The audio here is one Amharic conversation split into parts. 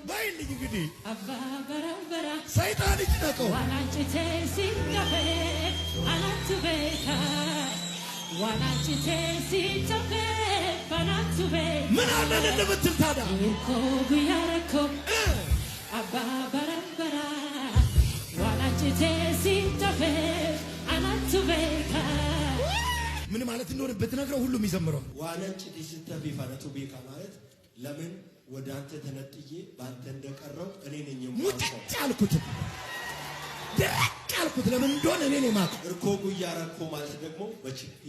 ባይልኝ እንግዲህ ሰይጣን ይጭነቀው ምን አለን እንደምትል ታዲያ ምን ማለት እንደሆነ ብትነግረው ሁሉም ይዘምረው ዋናንቺ ሲስተፊ ፈነቱ ቤካ ማለት ለምን ወደ አንተ ተነጥዬ ባንተ እንደቀረው እኔ ነኝ ሙጭጭ አልኩት ደቅ አልኩት ለምን እንደሆነ እኔ ነኝ ማቅ እርኮ ጉያረኮ ማለት ደግሞ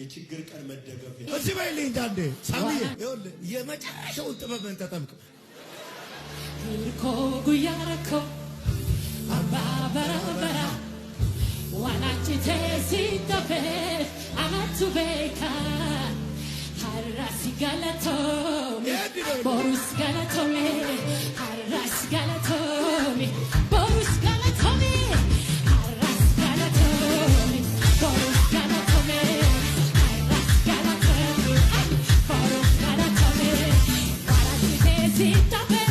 የችግር ቀን መደገፍ እዚህ ባይልኝ እንዳንዴ ሳሚዬ ይኸውልህ የመጨረሻውን ጥበብን ተጠምቅ እርኮ ጉያረኮ አባበራበራ ዋናችቴ ሲተፌ አመቱ ቤካ harras galatomi borus galatomi harras galatomi borus galatomi harras galatomi borus galatomi harras galatomi borus galatomi para ti te sitabe